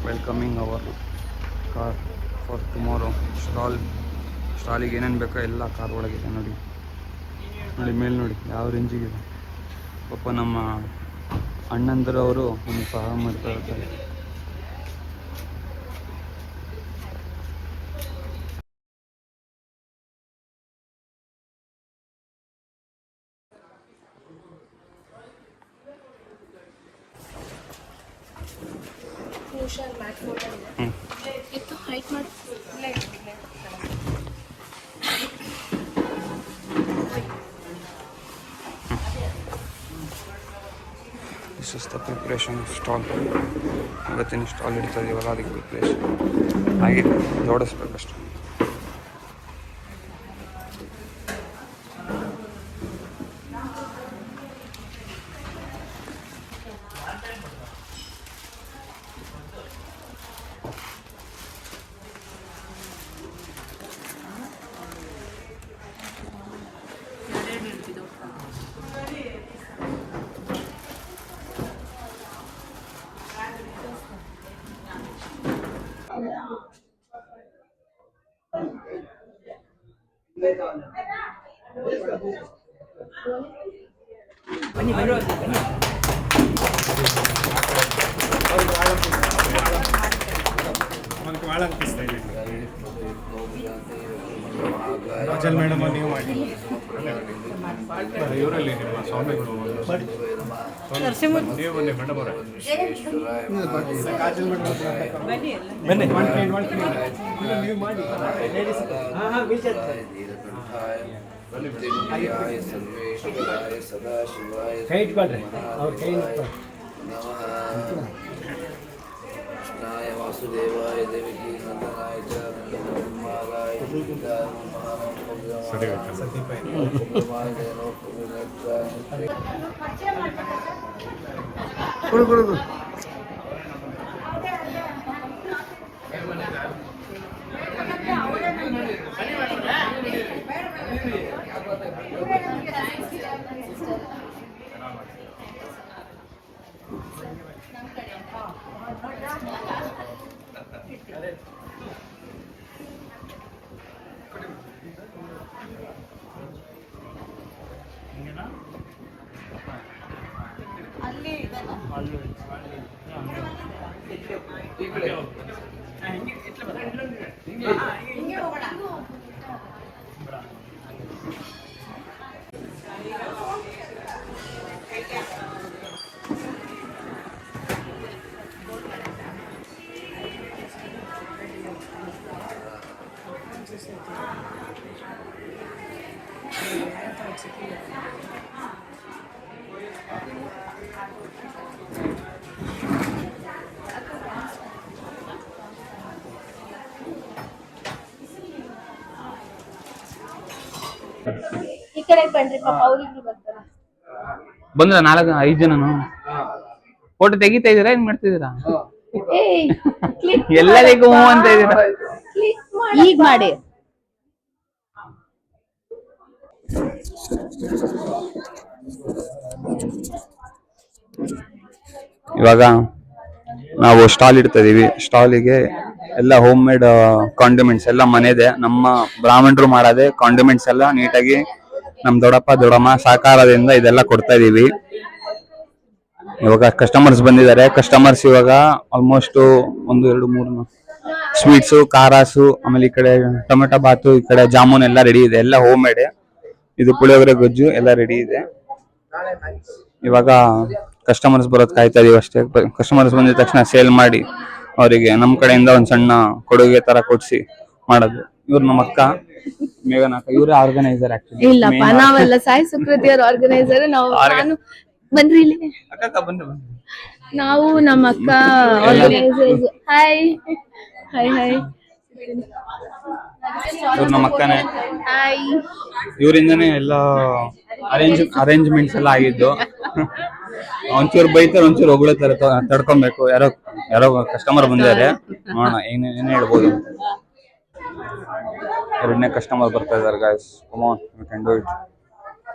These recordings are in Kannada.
Welcoming our car for tomorrow. ಸ್ಟಾಲಿಗೆ ಏನೇನು ಬೇಕೋ ಎಲ್ಲ ಕಾರ್ ಒಳಗಿದೆ ನೋಡಿ. ಮೇಲೆ ನೋಡಿ ಯಾವ ರೇಂಜಿಗಿದೆ. ಪಾಪ ನಮ್ಮ ಅಣ್ಣಂದಿರವರು ನಮಗೆ ಸಹಾಯ ಮಾಡ್ತಾ ಇರ್ತಾರೆ. This is the preparation stall. ಇವತ್ತಿನ ಸ್ಟಾಲ್ ಇಡ್ತಾ ಇದೀವಲ್ಲ ಅದಕ್ಕೆ ಪ್ರಿಪ್ರೇಷನ್ ಆಗಿದೆ, ಜೋಡಿಸ್ಬೇಕಷ್ಟೆ. ರಾಜಲ್ ಮೇಡಮ್ ನೀವು ಮಾಡಿ ಇವರಲ್ಲಿ ನಿಮ್ಮ ಸ್ವಾಮಿಗಳು ನೀವು ಬನ್ನಿ ಮೇಡಮ್ ಅವರೇ ಬನ್ನಿ ನೀವು ಮಾಡಿ ಕೈ ಇಟ್ಕೊಳ್ರಿ ಅವ್ರ ಕೈ ಇಟ್ಕೊಳ್ರಿ. कृष्णाय वासुदेवाय देवकी नंदनाय च नंदकुमाराय ಈ ಕಡೆ ಬನ್ರಿ ಪಾಪ ಅವ್ರಿಬ್ರು ಬರ್ತಾರೆ. ಬಂದ್ರ 4-5 ಜನನು ಫೋಟೋ ತೆಗಿತಾ ಇದೀರಾ, ಏನ್ ಮಾಡ್ತಿದ್ದೀರಾ? ಎಲ್ಲರಿಗೂ ಅಂತ ಇದೀರಾ? ಈಗ ಮಾಡಿ. ಇವಾಗ ನಾವು ಸ್ಟಾಲ್ ಇಡ್ತಾ ಇದೀವಿ. ಸ್ಟಾಲಿಗೆ ಎಲ್ಲ ಹೋಮ್ ಮೇಡ್ ಕಾಂಡಿಮೆಂಟ್ಸ್ ಎಲ್ಲ ಮನೆದೆ, ನಮ್ಮ ಬ್ರಾಹ್ಮಣರು ಮಾಡೋದೇ ಕಾಂಡಿಮೆಂಟ್ಸ್ ಎಲ್ಲ ನೀಟಾಗಿ ನಮ್ ದೊಡ್ಡಪ್ಪ ದೊಡ್ಡಮ್ಮ ಸಹಕಾರದಿಂದ ಇದೆಲ್ಲ ಕೊಡ್ತಾ ಇದೀವಿ. ಇವಾಗ ಕಸ್ಟಮರ್ಸ್ ಬಂದಿದ್ದಾರೆ. ಕಸ್ಟಮರ್ಸ್ ಇವಾಗ ಆಲ್ಮೋಸ್ಟ್ 1 2 3 ಸ್ವೀಟ್ಸು, ಖಾರಾಸು, ಆಮೇಲೆ ಈ ಕಡೆ ಟೊಮೆಟೊ ಬಾತು, ಈ ಕಡೆ ಜಾಮೂನ್ ಎಲ್ಲ ರೆಡಿ ಇದೆ. ಎಲ್ಲ ಹೋಮ್ ಮೇಡ್. ಇದು ಪುಳಿಯೋಗರೆ ಗೊಜ್ಜು ಎಲ್ಲ ರೆಡಿ ಇದೆ. ಇವಾಗ ಕಸ್ಟಮರ್ಸ್ ಬರೋದ್ ಕಾಯ್ತಾ ಇದೀವಿ ಅಷ್ಟೇ. ಕಸ್ಟಮರ್ಸ್ ಬಂದಿದ ತಕ್ಷಣ ಸೇಲ್ ಮಾಡಿ ಅವರಿಗೆ ನಮ್ ಕಡೆಯಿಂದ ಒಂದ್ ಸಣ್ಣ ಕೊಡುಗೆ ತರ ಕೊಡ್ಸಿ ಮಾಡೋದು. ಇವ್ರು ನಮ್ಮ ಅಕ್ಕ ಮೇಘನ ಅಕ್ಕ, ಇವ್ರೇ ಆರ್ಗನೈಸರ್. ಆಕ್ಚುಲಿ ಇಲ್ಲಪ್ಪ, ನಾವೆಲ್ಲ ಸಾಯಿ ಸುಕೃತಿ ಅವ್ರ ಆರ್ಗನೈಸರ್. ನಾನು ಬನ್ರಿ ಇಲ್ಲಿ. ಅಕ್ಕ ಬನ್ನಿ. ನಾವು ನಮ್ಮ ಅಕ್ಕ ಆರ್ಗನೈಸರ್ಸ್. Hi hi hi. ಇವ್ರು ನಮ್ಮ ಅಕ್ಕನೇ. ಹಾಯ್. ಇವರಿಂದನೇ ಎಲ್ಲ ಅರೇಂಜ್ಮೆಂಟ್ಸ್ ಎಲ್ಲ ಆಗಿದ್ದು. ಒಂಚೂರು ಬೈತಾರೆ, ಒಂಚೂರು ಹೊಗಳ್ತಾರೆ, ತಡ್ಕೊಬೇಕು. ಯಾರೋ ಕಸ್ಟಮರ್ ಬಂದಿದ್ದಾರೆ, ನೋಡೋಣ ಏನ್ ಹೇಳ್ಬೋದು. 2ನೇ ಕಸ್ಟಮರ್ ಬರ್ತಾ ಇದಾರೆ. Guys, come on, you can do it.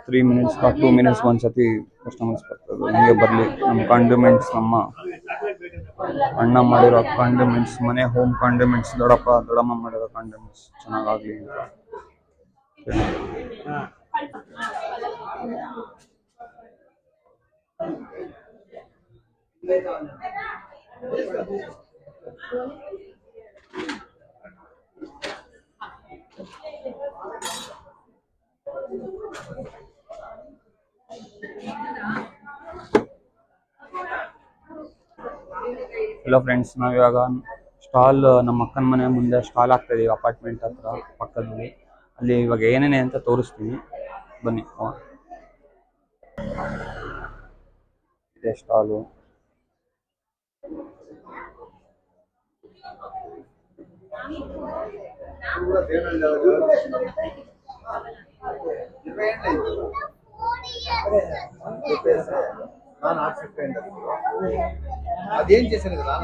3 minutes 2 minutes ಒಂದ್ಸತಿ ಕಸ್ಟಮರ್ಸ್ ಬರ್ತದೆ. ಹಂಗೆ ಬರಲಿ. ನಮ್ಮ ಕಾಂಡಿಮೆಂಟ್ಸ್, ನಮ್ಮ ಅಣ್ಣ ಮಾಡಿರೋ ಕಾಂಡಿಮೆಂಟ್ಸ್, ಮನೆ ಹೋಮ್ ಕಾಂಡಿಮೆಂಟ್ಸ್, ದೊಡ್ಡಮ್ಮ ಮಾಡಿರೋ ಕಾಂಡಿಮೆಂಟ್ಸ್ ಚೆನ್ನಾಗಾಗಲಿ ಅಂತ. ಹಲೋ ಫ್ರೆಂಡ್ಸ್, ನಾವಿವಾಗ ಸ್ಟಾಲ್ ನಮ್ಮ ಅಕ್ಕನ ಮನೆ ಮುಂದೆ ಸ್ಟಾಲ್ ಆಗ್ತಾ ಇದೀವಿ, ಅಪಾರ್ಟ್ಮೆಂಟ್ ಹತ್ರ ಪಕ್ಕದಲ್ಲಿ. ಅಲ್ಲಿ ಇವಾಗ ಏನೇನೆ ಅಂತ ತೋರಿಸ್ತೀನಿ, ಬನ್ನಿ. ಇದೆ ಸ್ಟಾಲು. అదేం చేశాను కదా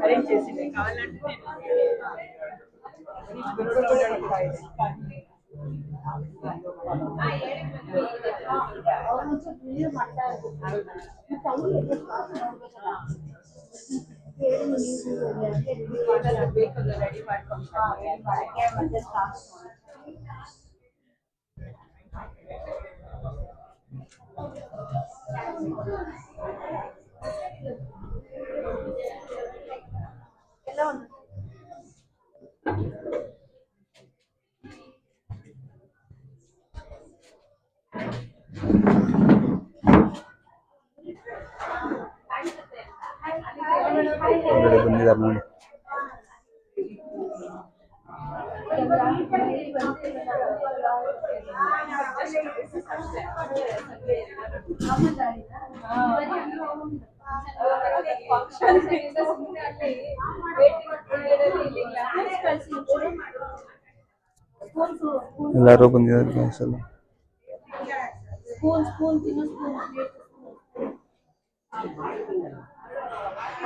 అరేంజ్ చేసి కావాలంటే ರೆಡಿ ಮಾಡ್ಕೊಂಡು ಬಂದಿದ್ದಾರೆ ನೋಡಿ. ಎಲ್ಲರೂ ಬಂದಿದ್ದಾರೆ ಗೈಸ್ ಎಲ್ಲ.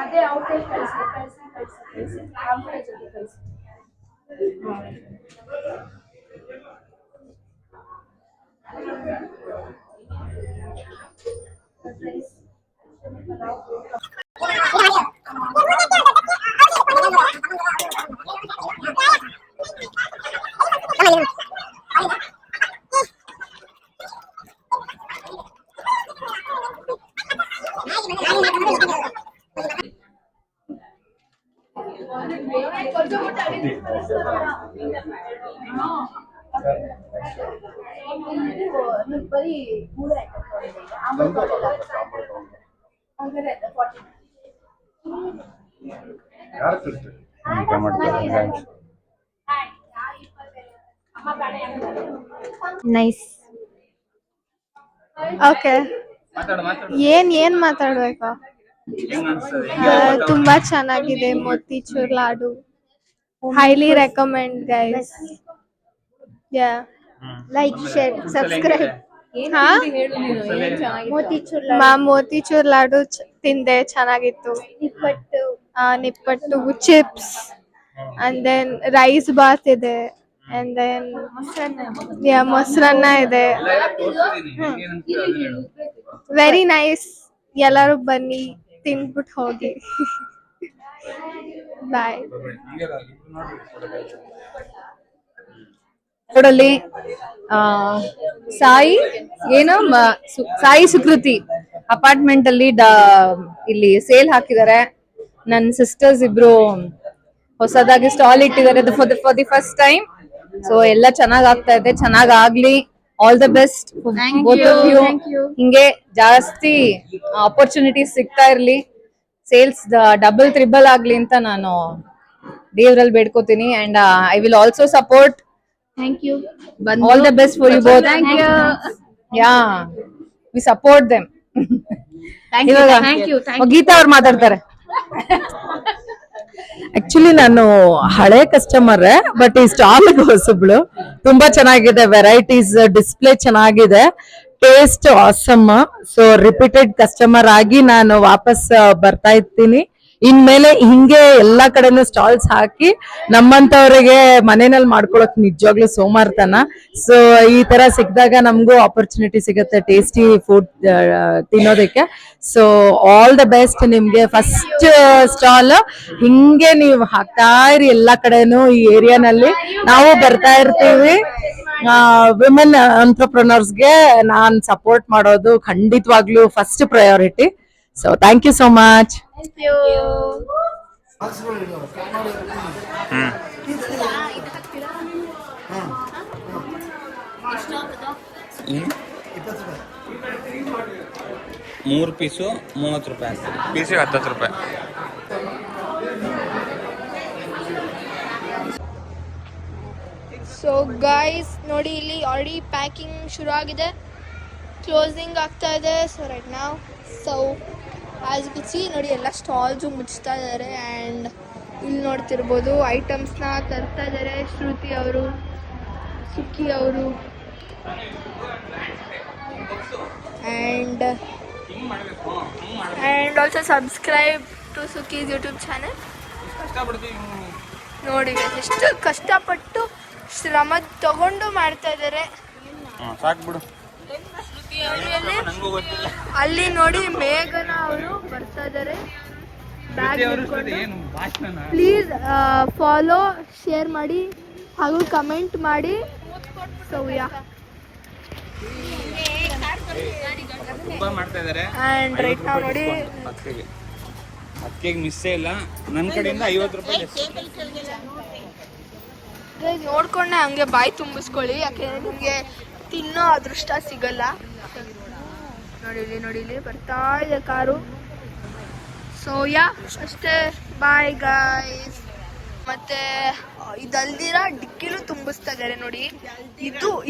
ಅದೇ ಔಟ್ಸೈಡ್ ಕಳಿಸಿ ಕಳಿಸಿ ಬರೀ 3 ನೈಸ್. ಓಕೆ, ಏನ್ ಮಾತಾಡ್ಬೇಕಾ? ತುಂಬಾ ಚೆನ್ನಾಗಿದೆ motichoor laddu. Highly recommend guys. Yeah, like, share, subscribe. Motichoor laddu ತಿಂದೆ, ಚೆನ್ನಾಗಿತ್ತು. Nippattu chips and then rice bath ಇದೆ and then ಮೊಸರನ್ನ ಇದೆ. Very nice. ಎಲ್ಲರೂ ಬನ್ನಿ ತಿನ್ಬಿಟ್ಟು ಹೋಗಿ. ಬಾಯ್. ರೋಡಲ್ಲಿ ಸಾಯಿ ಏನು ಸಾಯಿ ಸುಕೃತಿ ಅಪಾರ್ಟ್ಮೆಂಟ್ ಅಲ್ಲಿ ಇಲ್ಲಿ ಸೇಲ್ ಹಾಕಿದ್ದಾರೆ. ನನ್ನ ಸಿಸ್ಟರ್ಸ್ ಇಬ್ರು ಹೊಸದಾಗಿ ಸ್ಟಾಲ್ ಇಟ್ಟಿದ್ದಾರೆ for the first time. So ಎಲ್ಲ ಚೆನ್ನಾಗ್ ಆಗ್ತಾ ಇದೆ, ಚೆನ್ನಾಗ್ ಆಗ್ಲಿ. All the best both of you. ಹಿಂಗೆ ಜಾಸ್ತಿ ಆಪರ್ಚುನಿಟೀಸ್ ಸಿಗ್ತಾ ಇರ್ಲಿ, ಸೇಲ್ಸ್ ಡಬಲ್ ತ್ರಿಬಲ್ ಆಗ್ಲಿ ಅಂತ ನಾನು ದೇವರಲ್ಲಿ ಬೇಡ್ಕೋತೀನಿ. And I will also support. Thank you. All the best for you both. Thank you. Yeah, we support them. Thank you. Thank you. Geetha ಅವ್ರು ಮಾತಾಡ್ತಾರೆ. ಆಕ್ಚುಲಿ ನಾನು ಹಳೆ ಕಸ್ಟಮರ್, ಬಟ್ ಈ ಸ್ಟಾಲ್ ಹೊಸಬ್ಳು. ತುಂಬಾ ಚೆನ್ನಾಗಿದೆ, ವೆರೈಟೀಸ್, ಡಿಸ್ಪ್ಲೇ ಚೆನ್ನಾಗಿದೆ, taste awesome. So repeated customer ಆಗಿ ನಾನು ವಾಪಸ್ ಬರ್ತಾ ಇರ್ತೀನಿ. ಇನ್ಮೇಲೆ ಹಿಂಗೆ ಎಲ್ಲಾ ಕಡೆನೂ ಸ್ಟಾಲ್ಸ್ ಹಾಕಿ ನಮ್ಮಂತವ್ರಿಗೆ ಮನೆಯಲ್ಲಿ ಮಾಡ್ಕೊಳಕ್ ನಿಜವಾಗ್ಲೂ ಸೋಮಾರ್ತನ. ಸೊ ಈ ತರ ಸಿಕ್ಕಿದಾಗ ನಮಗೂ ಆಪರ್ಚುನಿಟಿ ಸಿಗುತ್ತೆ ಟೇಸ್ಟಿ ಫುಡ್ ತಿನ್ನೋದಕ್ಕೆ. ಸೊ ಆಲ್ ದ ಬೆಸ್ಟ್ ನಿಮ್ಗೆ. ಫಸ್ಟ್ ಸ್ಟಾಲ್ ಹಿಂಗೆ ನೀವು ಹಾಕ್ತಾ ಇರಿ ಎಲ್ಲಾ ಕಡೆನೂ. ಈ ಏರಿಯಾನಲ್ಲಿ ನಾವು ಬರ್ತಾ ಇರ್ತೀವಿ. ವಿಮೆನ್ ಎಂಟರ್ಪ್ರನರ್ಸ್ಗೆ ನಾನ್ ಸಪೋರ್ಟ್ ಮಾಡೋದು ಖಂಡಿತವಾಗ್ಲೂ first priority. So thank you so much. Thank you. ಮೂರು ಪೀಸು 30 ರೂಪಾಯಿ, ಪೀಸಿಗೆ 10 ರೂಪಾಯಿ. ಸೊ ಗೈಸ್ ನೋಡಿ, ಇಲ್ಲಿ ಆಲ್ರೆಡಿ ಪ್ಯಾಕಿಂಗ್ ಶುರು ಆಗಿದೆ, ಕ್ಲೋಸಿಂಗ್ ಆಗ್ತಾ ಇದೆ. ಸೊ ರೈಟ್ ನಾವ್ ಆಸ್ ಯು ಸಿ ನೋಡಿ ಎಲ್ಲ ಸ್ಟಾಲ್ಸು ಮುಚ್ತಾ ಇದ್ದಾರೆ. ಆ್ಯಂಡ್ ಇಲ್ಲಿ ನೋಡ್ತಿರ್ಬೋದು ಐಟಮ್ಸ್ನ ತರ್ತಾ ಇದ್ದಾರೆ ಶ್ರುತಿ ಅವರು, ಸುಕ್ಕಿ ಅವರು. And also subscribe to Sukki's YouTube channel. ನೋಡಿ ಎಷ್ಟು ಕಷ್ಟಪಟ್ಟು ಶ್ರಮ ತಗೊಂಡು ಮಾಡ್ತಾ ಇದ್ದಾರೆ. ಸಾಕ್ಬಿಡು. ಅಲ್ಲಿ ನೋಡಿ ಮೇಘನ ಅವರು ಬರ್ತಾ ಇದ್ದಾರೆ. ಪ್ಲೀಸ್ ಫಾಲೋ, ಶೇರ್ ಮಾಡಿ ಹಾಗೂ ಕಮೆಂಟ್ ಮಾಡಿ. ಸೊ ಯಾ, ತುಂಬಾ ಮಾಡ್ತಾ ಇದ್ದಾರೆ. ಆ್ಯಂಡ್ ರೈಟ್ ನಾವು ನೋಡಿ ಅಕ್ಕಿಗೆ ಮಿಸ್ಸೇ ಇಲ್ಲ. ನನ್ನ ಕಡೆಯಿಂದ 50 ರೂಪಾಯಿ. ನೋಡ್ಕೊಂಡೆ ಹಂಗೆ ಬಾಯಿ ತುಂಬಿಸ್ಕೊಳ್ಳಿ, ಯಾಕೆಂದ್ರೆ ನಿಮಗೆ ತಿನ್ನೋ ಅದೃಷ್ಟ ಸಿಗಲ್ಲ. ನೋಡಿ ಇಲ್ಲಿ ಬರ್ತಾ ಇದೆ ಕಾರು. ಸೊ ಯಾ, ಅಷ್ಟೇ. Bye guys. ಮತ್ತೆ ಇದಲ್ದಿರ ಡಿಕ್ಕಿಲೂ ತುಂಬಿಸ್ತಾ ಇದ್ದಾರೆ ನೋಡಿ.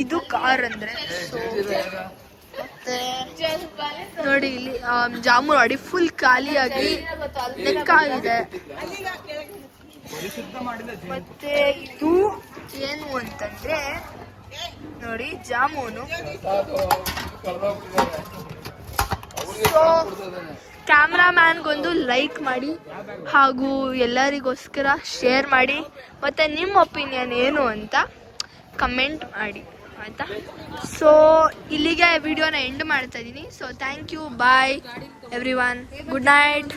ಇದು ಕಾರ್ ಅಂದ್ರೆ. ಸೊ ಮತ್ತೆ ನೋಡಿ ಇಲ್ಲಿ ಜಾಮೂನ್ ಅಡಿ ಫುಲ್ ಖಾಲಿಯಾಗಿ ನೆಕ್ಕಾಗಿದೆ. ಮತ್ತೆ ಇದು ಏನು ಅಂತಂದ್ರೆ ನೋಡಿ ಜಾಮೂನು. ಸೊ ಕ್ಯಾಮ್ರಾಮ್ಯಾನ್ಗೊಂದು ಲೈಕ್ ಮಾಡಿ ಹಾಗೂ ಎಲ್ಲರಿಗೋಸ್ಕರ ಶೇರ್ ಮಾಡಿ. ಮತ್ತು ನಿಮ್ಮ ಒಪಿನಿಯನ್ ಏನು ಅಂತ ಕಮೆಂಟ್ ಮಾಡಿ, ಆಯಿತಾ? ಸೊ ಇಲ್ಲಿಗೆ ವಿಡಿಯೋನ ಎಂಡ್ ಮಾಡ್ತಾ ಇದ್ದೀನಿ. So thank you, bye everyone, good night.